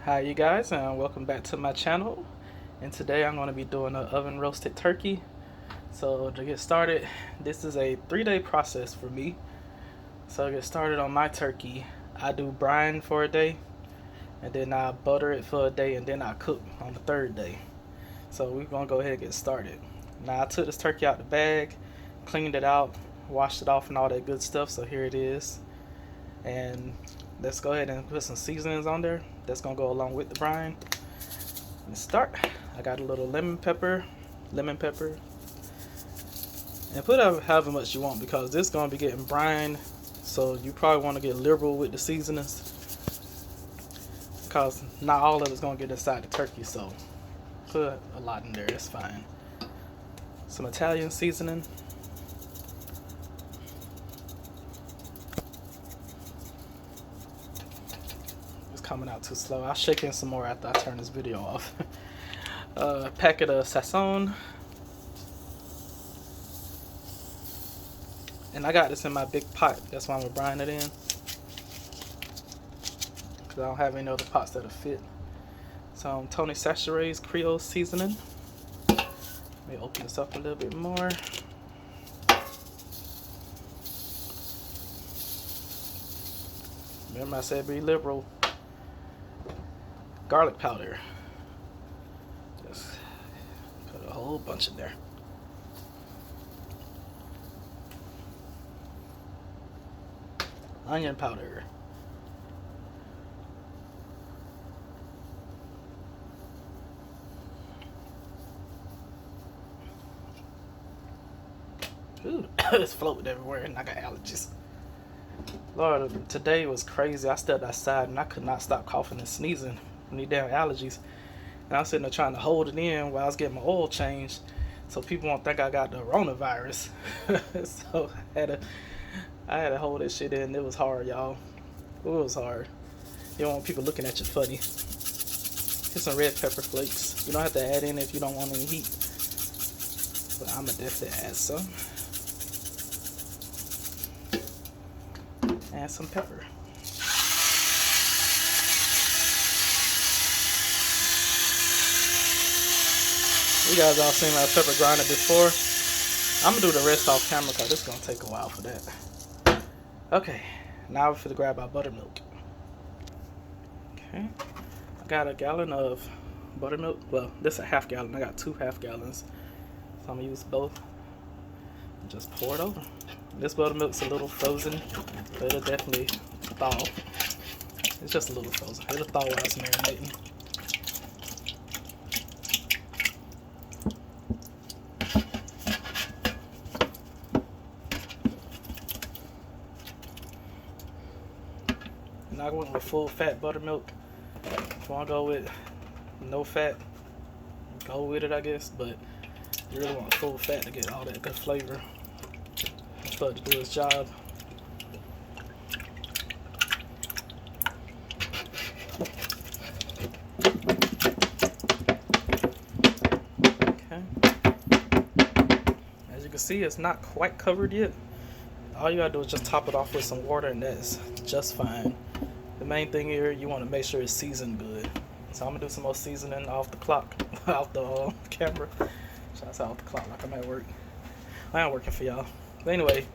Hi you guys, and welcome back to my channel. And today I'm going to be doing an oven roasted turkey. So to get started, this is a 3-day process for me. So to get started on my turkey, I do brine for a day, and then I butter it for a day, and then I cook on the 3rd day. So we're going to go ahead and get started. Now I took this turkey out the bag, cleaned it out, washed it off and all that good stuff, so here it is. And let's go ahead and put some seasonings on there that's gonna go along with the brine. Let's start. I got a little lemon pepper, and put however much you want because this is gonna be getting brine, so you probably want to get liberal with the seasonings because not all of it's gonna get inside the turkey. So put a lot in there, it's fine. Some Italian seasoning. Coming out too slow. I'll shake in some more after I turn this video off. Packet of sazon, and I got this in my big pot. That's why I'm gonna brine it in, because I don't have any other pots that'll fit. Some Tony Chachere's Creole Seasoning. Let me open this up a little bit more. Remember I said be liberal. Garlic powder. Just put a whole bunch in there. Onion powder. Ooh, it's floating everywhere and I got allergies. Lord, today was crazy. I stepped outside and I could not stop coughing and sneezing from these damn allergies. And I was sitting there trying to hold it in while I was getting my oil changed, so people won't think I got the coronavirus. So I had to hold this shit in. It was hard, y'all. It was hard. You don't want people looking at you funny. Here's some red pepper flakes. You don't have to add in if you don't want any heat, but I'm gonna definitely add some. Add some pepper. You guys all seen my pepper grinder before. I'm gonna do the rest off camera because it's gonna take a while for that. Okay, now we're gonna grab our buttermilk. Okay, I got a gallon of buttermilk. Well, this is a half gallon. I got 2 half gallons, so I'm gonna use both. Just pour it over. This buttermilk's a little frozen, but it'll definitely thaw. It's just a little frozen. It'll thaw while it's marinating. And I went with full fat buttermilk. If you want to go with no fat, go with it, I guess. But you really want full fat to get all that good flavor for it to do its job. Okay. As you can see, it's not quite covered yet. All you gotta do is just top it off with some water, and that's just fine. The main thing here, you want to make sure it's seasoned good. So I'm gonna do some more seasoning off the clock, off the camera. Should I say off the clock like I'm at work? I ain't working for y'all. But anyway,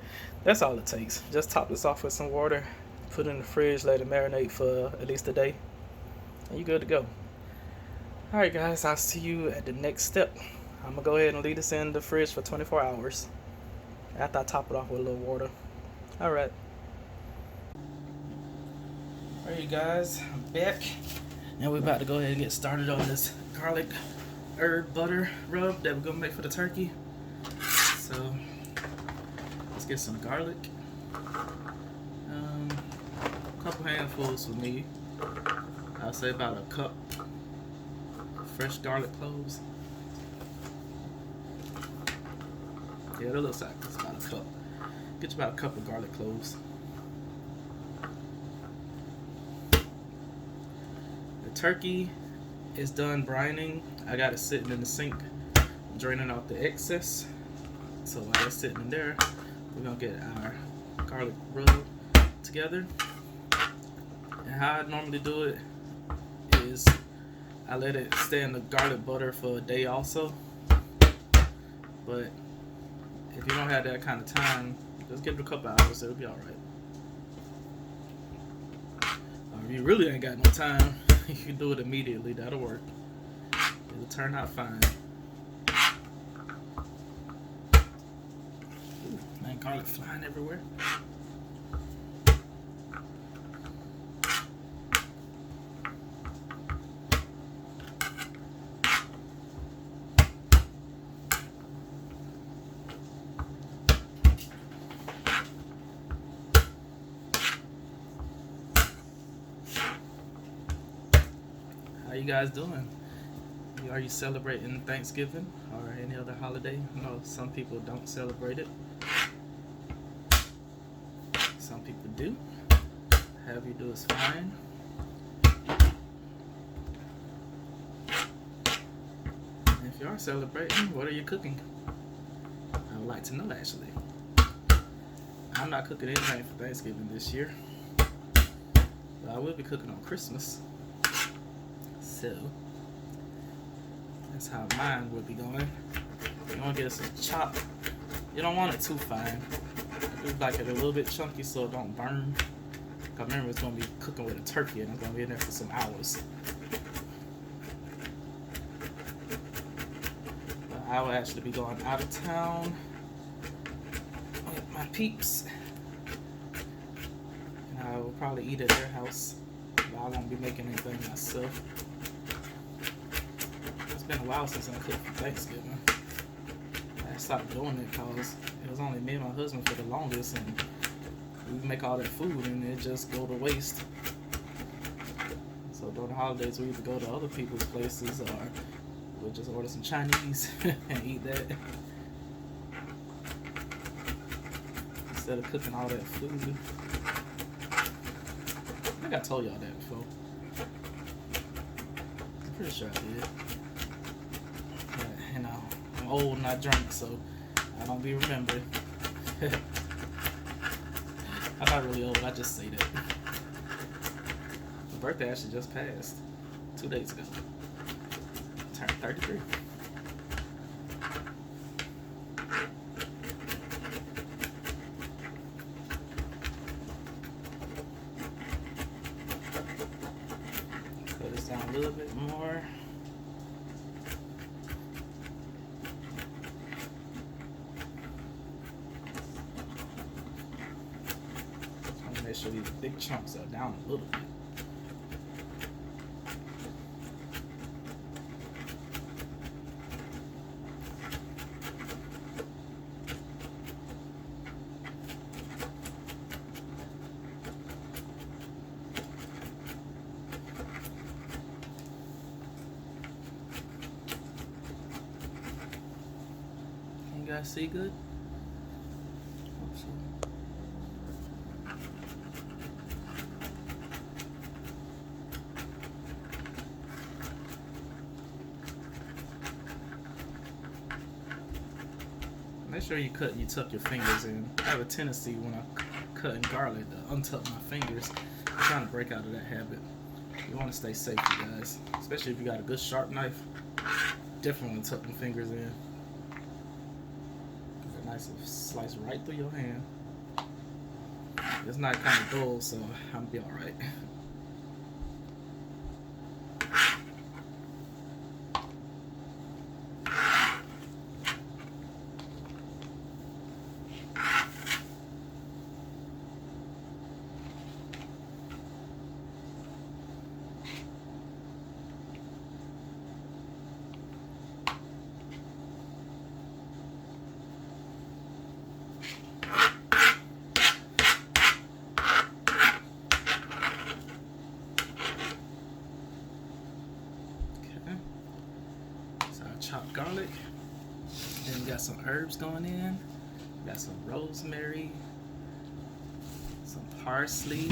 that's all it takes. Just top this off with some water, put it in the fridge, let it marinate for at least a day, and you're good to go. Alright guys, I'll see you at the next step. I'm gonna go ahead and leave this in the fridge for 24 hours after I top it off with a little water. Alright. Alright guys, I'm back, and we're about to go ahead and get started on this garlic herb butter rub that we're gonna make for the turkey. So let's get some garlic. A couple handfuls for me. I'll say about a cup of fresh garlic cloves. Yeah, that looks like it's about a cup. Get you about a cup of garlic cloves. The turkey is done brining. I got it sitting in the sink, draining off the excess. So while it's sitting in there, we're gonna get our garlic rub together. And how I normally do it is is I let it stay in the garlic butter for a day also. But if you don't have that kind of time, just give it a couple hours, it'll be alright. If you really ain't got no time, you can do it immediately, that'll work. It'll turn out fine. Ooh, man, garlic flying everywhere. How you guys doing? Are you celebrating Thanksgiving or any other holiday? I know some people don't celebrate it. Some people do. However you do is fine. And if you are celebrating, what are you cooking? I would like to know actually. I'm not cooking anything for Thanksgiving this year. But I will be cooking on Christmas. So that's how mine would be going. You're gonna get some chopped. You don't want it too fine. I do like it a little bit chunky so it don't burn. I remember it's gonna be cooking with a turkey and it's gonna be in there for some hours. But I will actually be going out of town with my peeps. And I will probably eat at their house. But I won't be making anything myself. It's been a while since I cooked for Thanksgiving. I stopped doing it because it was only me and my husband for the longest, and we make all that food and it just go to waste. So during the holidays we either go to other people's places or we'll just order some Chinese and eat that instead of cooking all that food. I think I told y'all that before. I'm pretty sure I did. But, you know, I'm old and I drink, so I don't be remembering. I'm not really old, I just say that. My birthday actually just passed 2 days ago. I turned 33. Put this down a little bit more. Make sure these big chunks are down a little bit. Can you guys see good? Hope so. Make sure you tuck your fingers in. I have a tendency when I cut in garlic to untuck my fingers. I'm trying to break out of that habit. You want to stay safe, you guys. Especially if you got a good sharp knife. Definitely tuck my fingers in. Get a nice slice right through your hand. It's not kind of dull, so I'm gonna be alright. Chopped garlic. Then we got some herbs going in. We got some rosemary, some parsley,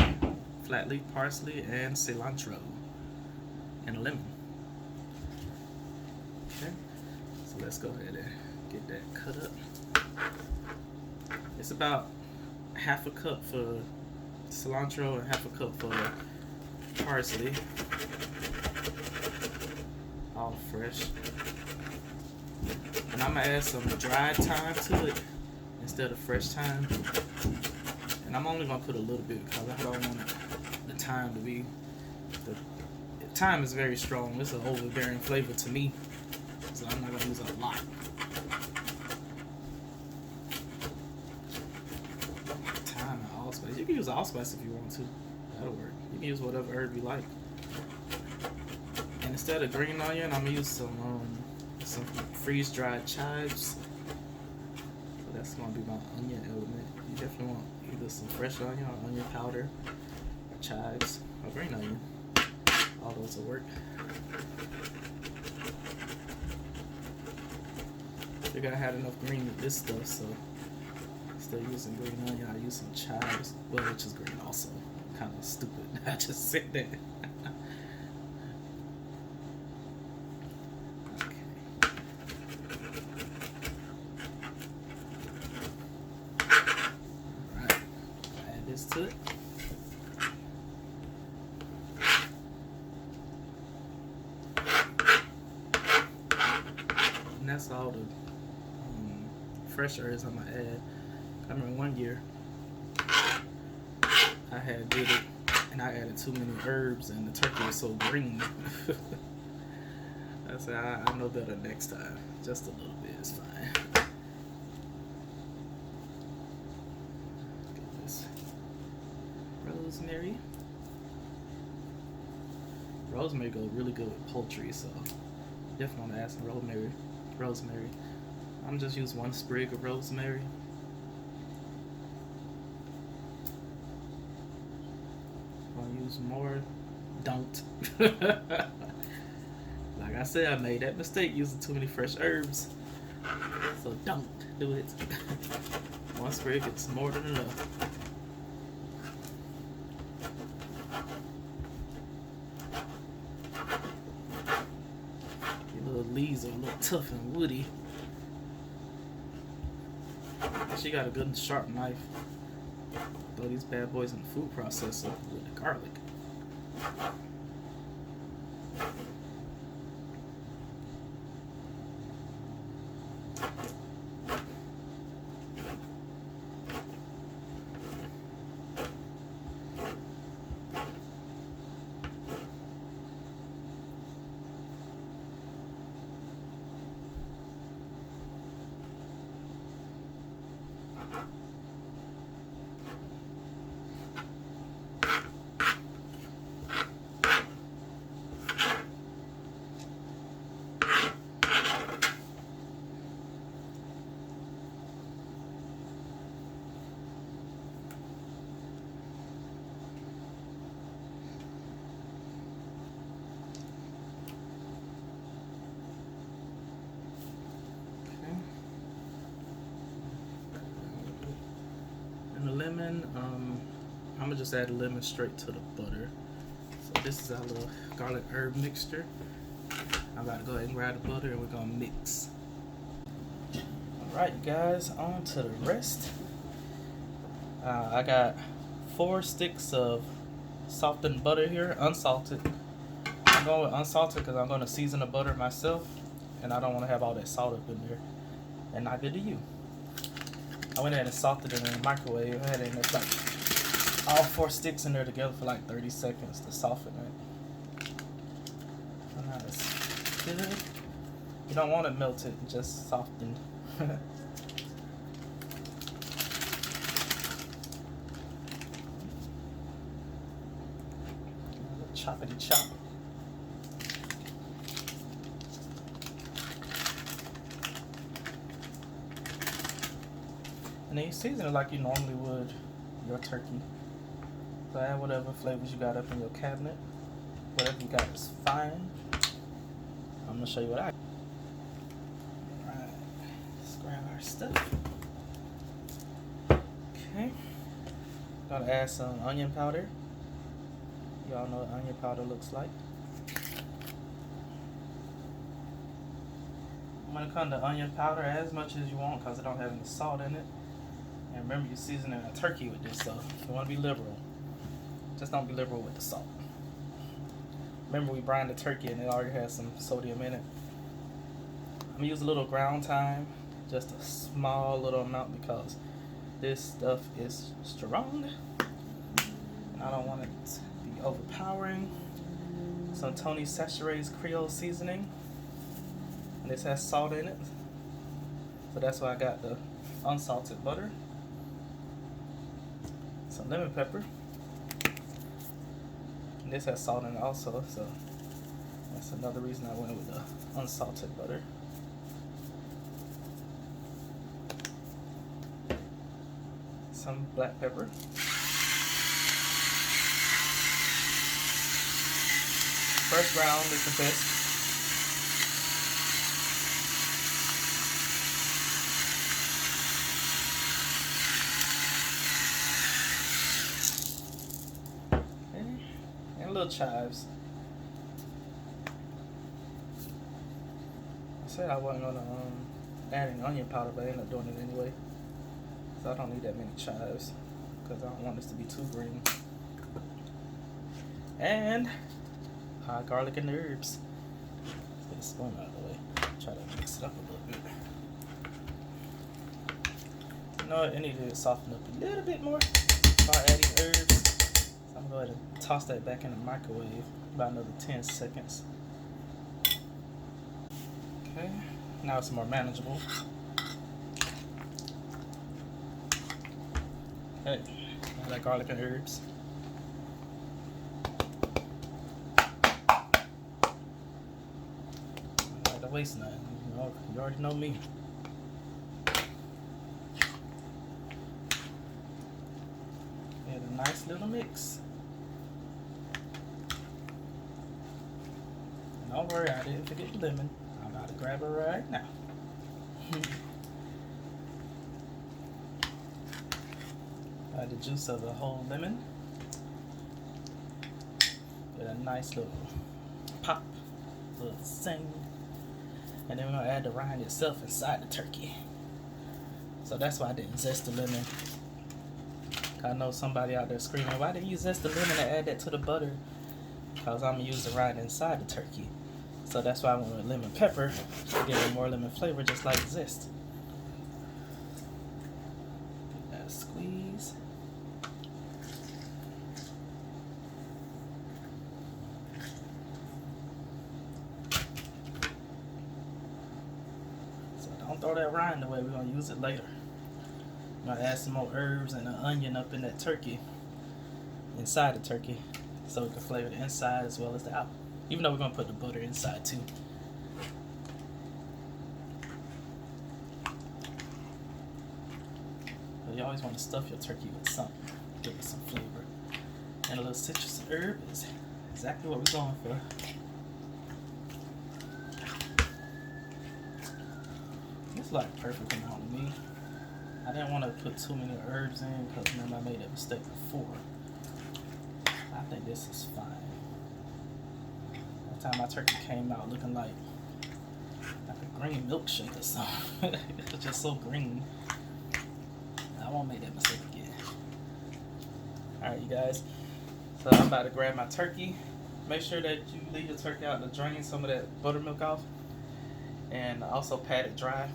flat leaf parsley, and cilantro, and a lemon. Okay, so let's go ahead and get that cut up. It's about half a cup for cilantro and half a cup for parsley. all fresh. And I'm gonna add some dried thyme to it instead of fresh thyme. And I'm only gonna put a little bit because I don't want the thyme to be. The thyme is very strong. It's an overbearing flavor to me, so I'm not gonna use a lot. Thyme and allspice. You can use allspice if you want to. That'll work. You can use whatever herb you like. And instead of green onion, I'm gonna use some freeze-dried chives. So that's gonna be my onion element. You definitely want either some fresh onion or onion powder, or chives, or green onion. All those will work. I think I had enough green with this stuff, so instead of using green onion, I use some chives, well, which is green also. Kind of stupid. I just said that. To it. And that's all the fresh herbs I'm gonna add. I remember one year I had did it and I added too many herbs and the turkey was so green. I said I know better next time. Just a little bit is fine. Rosemary. Rosemary goes really good with poultry, so definitely want to add some rosemary. I'm just use one sprig of rosemary. I'll use more. Don't. Like I said, I made that mistake using too many fresh herbs. So don't do it. One sprig is more than enough. Leaves are a little tough and woody. She got a good and sharp knife. Throw these bad boys in the food processor with the garlic. The lemon, I'm gonna just add the lemon straight to the butter. So this is our little garlic herb mixture. I'm about to go ahead and grab the butter and we're gonna mix. Alright guys, on to the rest. I got 4 sticks of softened butter here, unsalted. I'm going with unsalted because I'm going to season the butter myself and I don't want to have all that salt up in there. And neither do you. I went ahead and salted it in the microwave. I had it in there for like all 4 sticks in there together for like 30 seconds to soften it. And that's good. You don't want it melted, just softened. Choppity chop. And then you season it like you normally would your turkey. So add whatever flavors you got up in your cabinet. Whatever you got is fine. I'm gonna show you what I got. Alright, let's grab our stuff. Okay. Gotta add some onion powder. Y'all know what onion powder looks like. When it comes to onion powder, add as much as you want because it don't have any salt in it. And remember, you're seasoning a turkey with this, so you want to be liberal. Just don't be liberal with the salt. remember we brined the turkey and it already has some sodium in it. I'm gonna use a little ground thyme, just a small little amount because this stuff is strong. I don't want it to be overpowering. Some Tony Chachere's Creole Seasoning, and this has salt in it, so that's why I got the unsalted butter. Some lemon pepper, and this has salt in it also, so that's another reason I went with the unsalted butter. Some black pepper. First round is the best. And little chives. I said I wasn't gonna add any onion powder, but I ended up doing it anyway. So I don't need that many chives because I don't want this to be too green. And garlic and herbs. Let's get a spoon out of the way. Try to mix it up a little bit. You know what? I need to soften up a little bit more by adding herbs. So I'm going to go ahead and toss that back in the microwave about another 10 seconds. Okay, now it's more manageable. Okay, now that garlic and herbs. Waste nothing. You already know me. Get a nice little mix. And don't worry, I didn't forget the lemon. I'm about to grab it right now. Add the juice of the whole lemon. Get a nice little pop, little zing. And then we're going to add the rind itself inside the turkey. So that's why I didn't zest the lemon. I know somebody out there screaming, why didn't you zest the lemon and add that to the butter? Because I'm going to use the rind inside the turkey. So that's why I went with lemon pepper to give it more lemon flavor, just like zest. Give that a squeeze. Don't throw that rind away, we're going to use it later. I'm going to add some more herbs and an onion up in that turkey, inside the turkey, so it can flavor the inside as well as the out. Even though we're going to put the butter inside too. But you always want to stuff your turkey with something, give it some flavor. And a little citrus herb is exactly what we're going for. It's like perfect amount of meat. I didn't want to put too many herbs in because remember I made that mistake before. I think this is fine. That time my turkey came out looking like a green milkshake or something. It was just so green. I won't make that mistake again. Alright you guys, so I'm about to grab my turkey. Make sure that you leave the turkey out to drain some of that buttermilk off. And also pat it dry.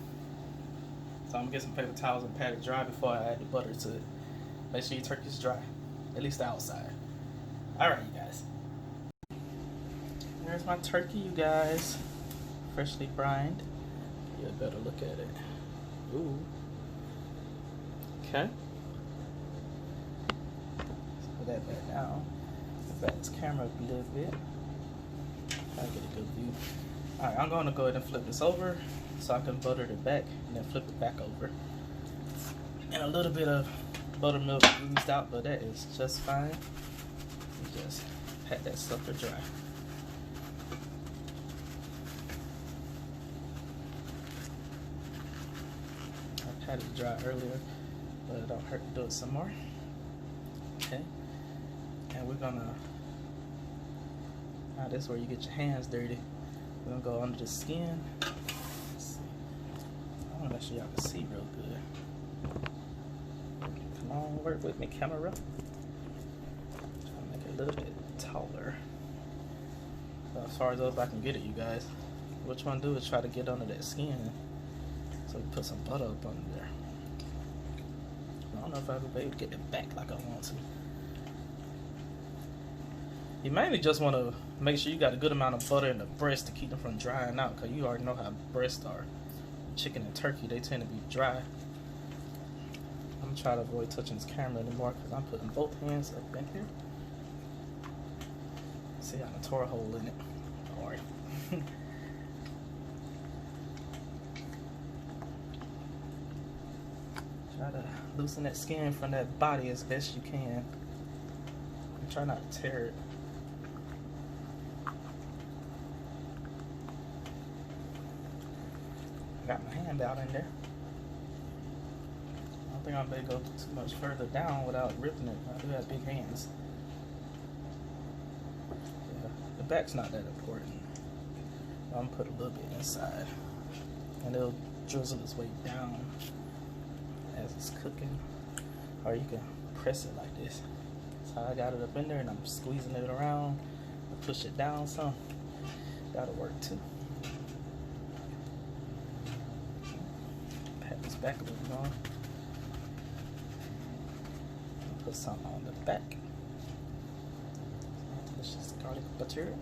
So I'm gonna get some paper towels and pat it dry before I add the butter to it. Make sure your turkey's dry, at least the outside. Alright you guys. Here's my turkey you guys. Freshly brined. Get a better look at it. Ooh. Okay. Let's put that back down. Back this camera up a little bit. Try to get a good view. Alright, I'm going to go ahead and flip this over so I can butter it back and then flip it back over. And a little bit of buttermilk oozed out, but that is just fine. You just pat that sucker dry. I patted it dry earlier, but it don't hurt to do it some more. Okay. And we're gonna, now this is where you get your hands dirty. We're gonna go under the skin. Let's see. I wanna make sure y'all can see real good. Come on, work with me, camera. Try to make it a little bit taller. as far as up I can get it, you guys. What you want to do is try to get under that skin. So we put some butter up under there. I don't know if I'll be able to get it back like I want to. You mainly just want to make sure you got a good amount of butter in the breast to keep them from drying out, because you already know how breasts are. Chicken and turkey, they tend to be dry. I'm going to try to avoid touching this camera anymore because I'm putting both hands up in here. See, I done tore a hole in it. Don't worry. Try to loosen that skin from that body as best you can. And try not to tear it. Got my hand out in there. I don't think I'm going to go too much further down without ripping it. I do have big hands. Yeah, the back's not that important. I'm going to put a little bit inside. And it'll drizzle its way down as it's cooking. Or you can press it like this. So I got it up in there and I'm squeezing it around. I push it down some. That'll work too. Back a little more. Put some on the back. Delicious garlic butter.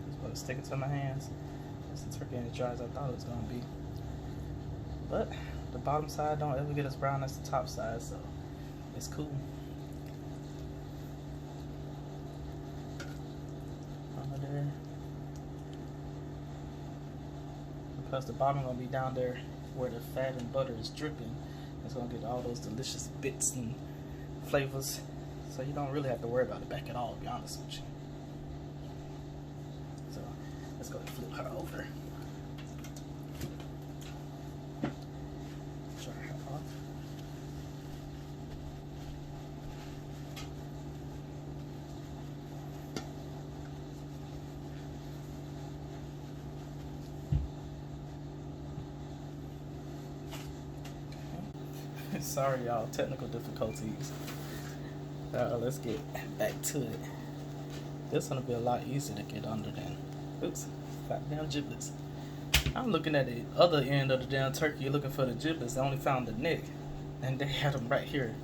Just put a stick it to my hands. It's the turkey ain't as dry as I thought it was gonna be. But the bottom side don't ever get as brown as the top side, so it's cool. There. Because the bottom gonna be down there where the fat and butter is dripping. It's gonna get all those delicious bits and flavors. So you don't really have to worry about the back at all, to be honest with you. So let's go ahead and flip her over. Dry her off. Sorry y'all, technical difficulties. Let's get back to it. This one will be a lot easier to get under than, oops, goddamn giblets. I'm looking at the other end of the damn turkey looking for the giblets. I only found the neck and they had them right here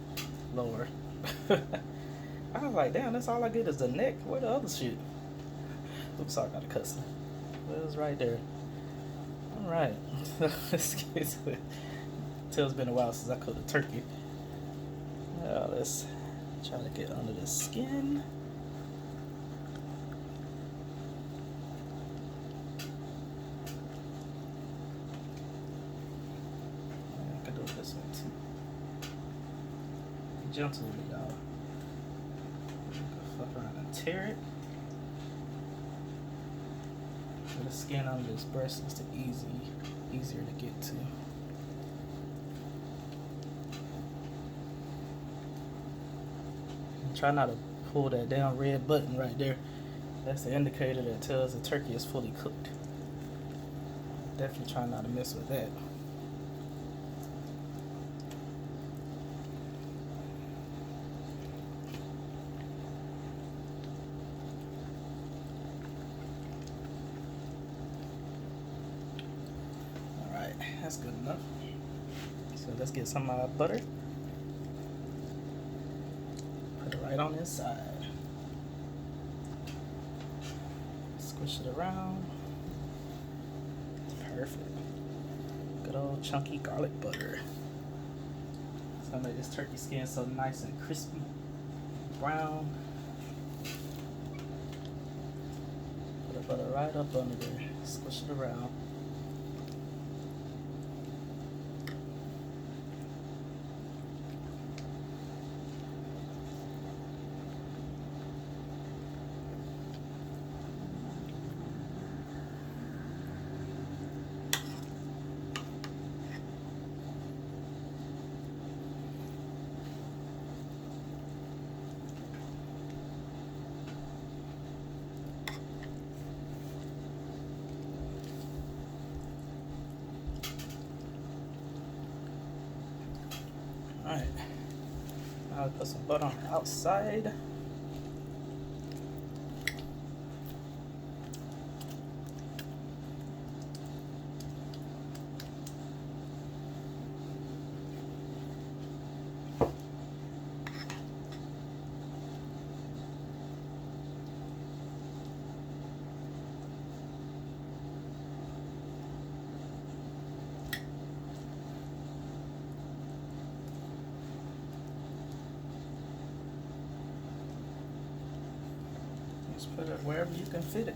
lower. I was like, damn, that's all I get is the neck. Where the other shit? Oops, sorry, I got to cuss. It was right there. Alright, let's get to it. It's been a while since I cooked a turkey. Now let's try to get under the skin. I can do it this way too. Be gentle with it, y'all. Fuck around and tear it. The skin on this breast is easier to get to. Try not to pull that down red button right there. That's the indicator that tells the turkey is fully cooked. Definitely try not to mess with that. Alright, that's good enough. So let's get some butter. Right on this side. Squish it around. Perfect. Good old chunky garlic butter. It's gonna make this turkey skin so nice and crispy, brown. Put the butter right up under there. Squish it around. I'll put some butter on the outside. Just put it wherever you can fit it.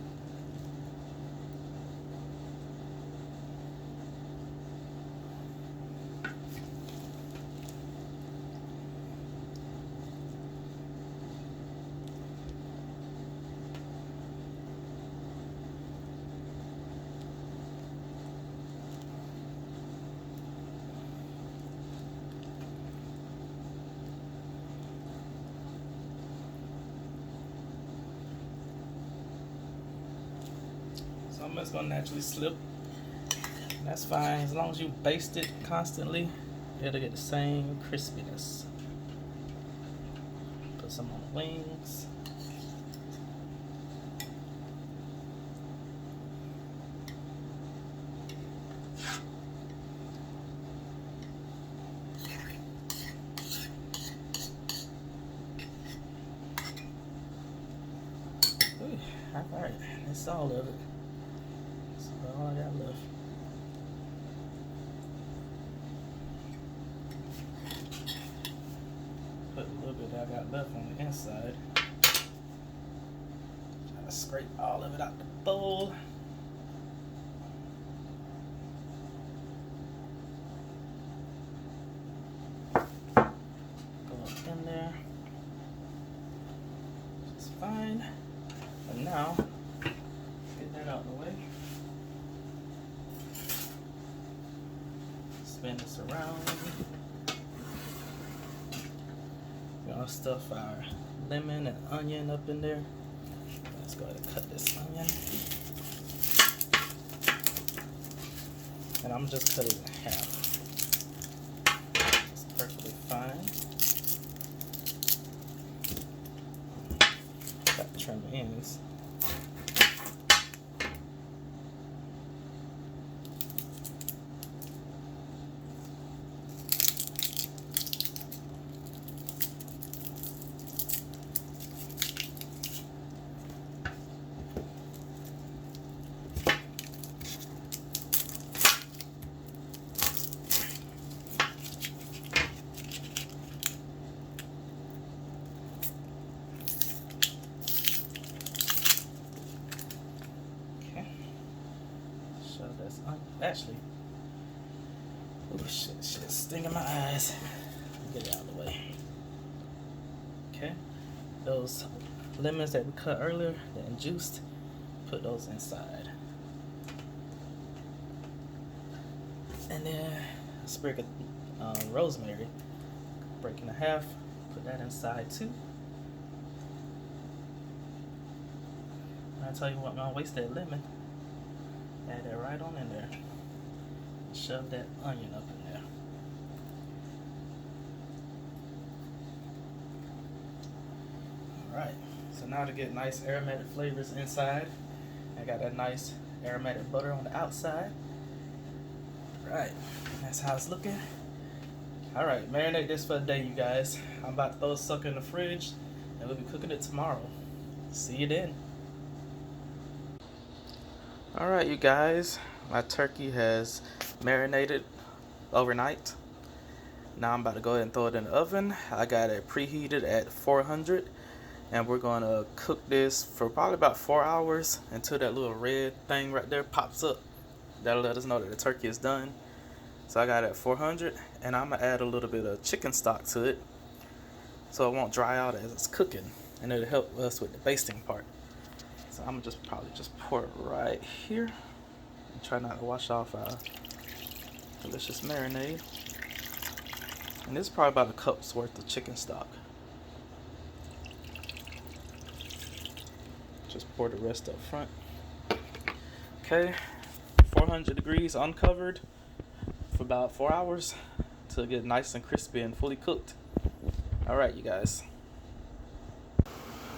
Some it's gonna naturally slip. That's fine as long as you baste it constantly. It'll get the same crispiness. Put some on the wings. All right, that's all of it. That's all I got left. Put a little bit that I got left on the inside. Try to scrape all of it out the bowl. Go up in there. Just fine. And now, get that out of the way. Spin this around. We're gonna stuff our lemon and onion up in there. Let's go ahead and cut this onion. And I'm just cutting it in half. It's perfectly fine. Got to trim the ends. Actually, oh shit's stinging my eyes. Get it out of the way. Okay, those lemons that we cut earlier, that juiced, put those inside. And then a sprig of rosemary, break in half, put that inside too. I tell you what, I'm gonna waste that lemon. Add that right on in there. Shove that onion up in there. Alright, so now to get nice aromatic flavors inside, I got that nice aromatic butter on the outside. Right, that's how it's looking. Alright, marinate this for a day, you guys. I'm about to throw this sucker in the fridge, and we'll be cooking it tomorrow. See you then. Alright, you guys, my turkey has marinated overnight. Now I'm about to go ahead and throw it in the oven. I got it preheated at 400, and we're going to cook this for probably about 4 hours until that little red thing right there pops up. That'll let us know that the turkey is done. So I got it at 400, and I'm going to add a little bit of chicken stock to it so it won't dry out as it's cooking, and it'll help us with the basting part. So I'm gonna probably just pour it right here and try not to wash off our delicious marinade. And this is probably about a cup's worth of chicken stock. Just pour the rest up front. Okay, 400 degrees for about 4 hours to get nice and crispy and fully cooked. Alright, you guys.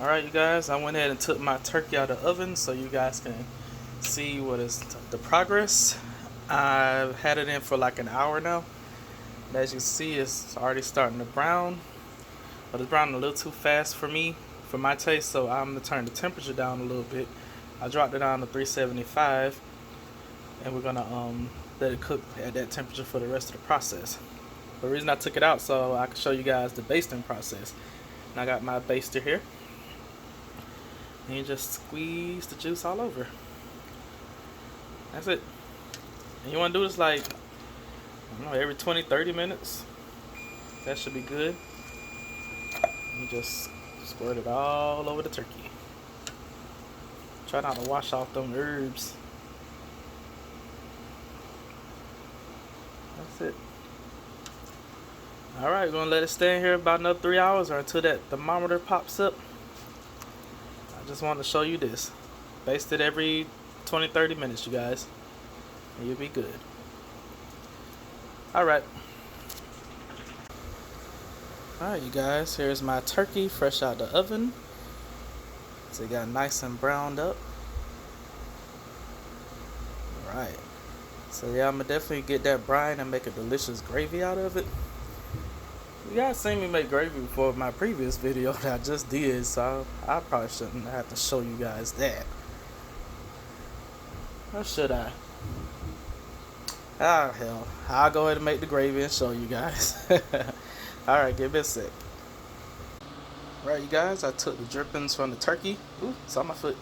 Alright, you guys, I went ahead and took my turkey out of the oven so you guys can see what is the progress. I've had it in for like an hour now. And as you see, it's already starting to brown, but it's browning a little too fast for me, for my taste, so I'm going to turn the temperature down a little bit. I dropped it down to 375, and we're going to let it cook at that temperature for the rest of the process. The reason I took it out so I can show you guys the basting process. And I got my baster here, and you just squeeze the juice all over. That's it. And you want to do this like, I don't know, every 20-30 minutes. That should be good. You just squirt it all over the turkey. Try not to wash off them herbs. That's it. Alright, we're going to let it stay in here about another 3 hours or until that thermometer pops up. I just wanted to show you this. Baste it every 20-30 minutes, you guys, and you'll be good. Alright. Alright, you guys, here's my turkey fresh out the oven. So it got nice and browned up. Alright. So yeah, I'm going to definitely get that brine and make a delicious gravy out of it. You guys seen me make gravy before in my previous video that I just did, so I probably shouldn't have to show you guys that. Or should I? Ah, hell. I'll go ahead and make the gravy and show you guys. Alright, give me a sec. Alright, you guys, I took the drippings from the turkey. Ooh, it's on my foot.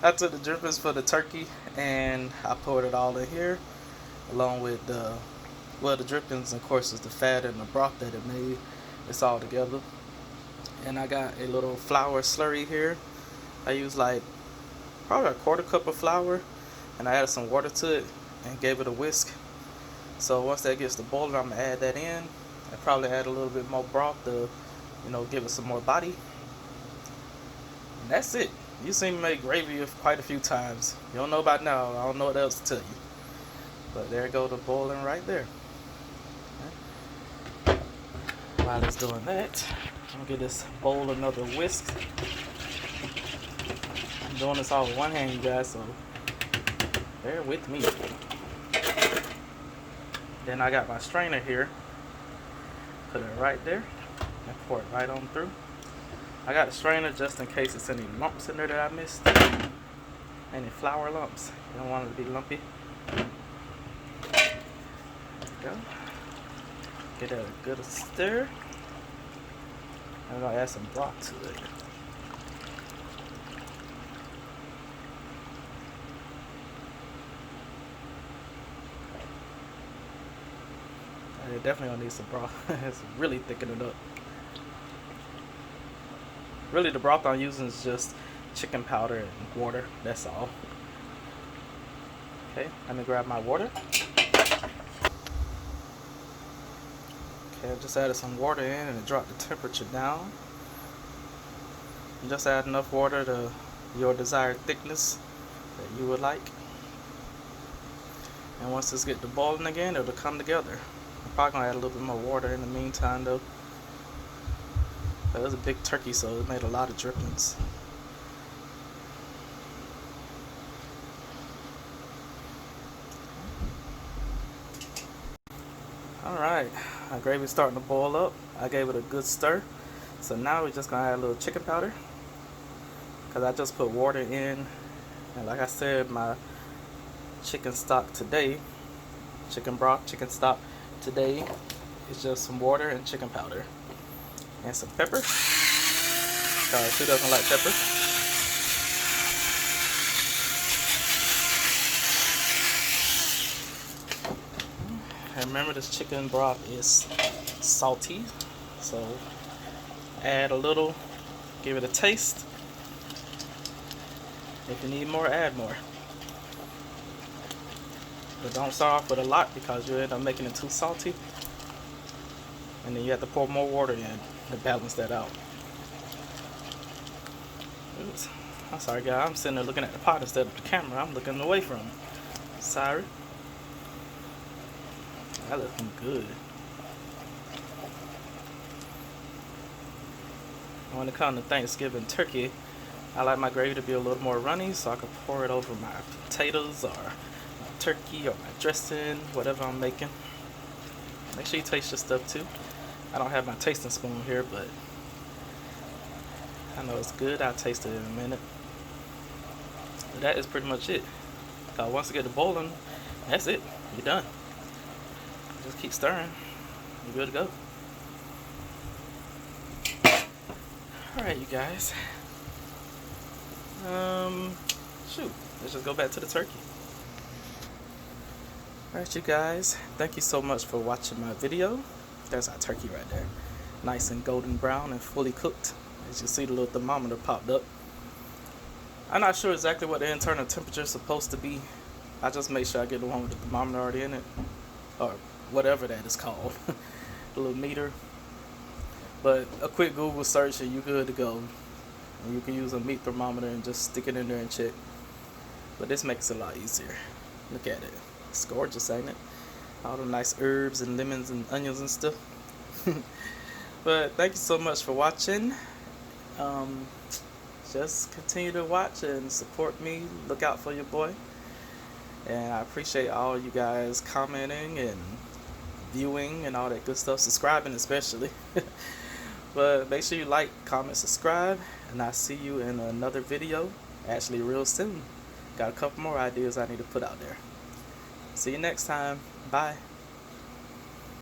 I took the drippings for the turkey and I poured it all in here, along with the drippings, of course, is the fat and the broth that it made. It's all together. And I got a little flour slurry here. I used like probably a quarter cup of flour, and I added some water to it and gave it a whisk. So once that gets to boiling, I'm gonna add that in. I probably add a little bit more broth to, you know, give it some more body. And that's it. You've seen me make gravy quite a few times. You don't know about now. I don't know what else to tell you. But there go the boiling right there. While it's doing that, I'm gonna give this bowl another whisk. I'm doing this all with one hand, you guys, so bear with me. Then I got my strainer here. Put it right there and pour it right on through. I got a strainer just in case it's any lumps in there that I missed. Any flour lumps. You don't want it to be lumpy. There we go. Get a good stir. I'm gonna add some broth to it. It definitely gonna need some broth. It's really thickening it up. Really, the broth I'm using is just chicken powder and water. That's all. Okay, let me grab my water. Okay, I just added some water in and it dropped the temperature down. You just add enough water to your desired thickness that you would like. And once this gets to boiling again, it'll come together. I'm probably gonna add a little bit more water in the meantime though. But it was a big turkey, so it made a lot of drippings. Alright, our gravy's starting to boil up. I gave it a good stir. So now we're just gonna add a little chicken powder, because I just put water in, and like I said, my chicken stock today, chicken broth, chicken stock today is just some water and chicken powder and some pepper, because who doesn't like pepper? And remember, this chicken broth is salty, so add a little, give it a taste. If you need more, add more. But don't start off with a lot, because you end up making it too salty. And then you have to pour more water in to balance that out. Oops. I'm sorry, guys. I'm sitting there looking at the pot instead of the camera. I'm looking away from it. Sorry. That looking good. When it comes to Thanksgiving turkey, I like my gravy to be a little more runny so I can pour it over my potatoes or my turkey or my dressing, whatever I'm making. Make sure you taste your stuff too. I don't have my tasting spoon here, but I know it's good. I'll taste it in a minute. But that is pretty much it. Once you get it boiling, that's it. You're done. Just keep stirring. You're good to go. Alright, you guys. Shoot. Let's just go back to the turkey. Alright, you guys. Thank you so much for watching my video. There's our turkey right there. Nice and golden brown and fully cooked. As you see, the little thermometer popped up. I'm not sure exactly what the internal temperature is supposed to be. I just make sure I get the one with the thermometer already in it. Or whatever that is called. The little meter. But a quick Google search and you're good to go. And you can use a meat thermometer and just stick it in there and check. But this makes it a lot easier. Look at it. It's gorgeous, ain't it? All the nice herbs and lemons and onions and stuff. But thank you so much for watching. Just continue to watch and support me. Look out for your boy. And I appreciate all you guys commenting and viewing and all that good stuff. Subscribing especially. But make sure you like, comment, subscribe. And I'll see you in another video. Actually real soon. Got a couple more ideas I need to put out there. See you next time. Bye.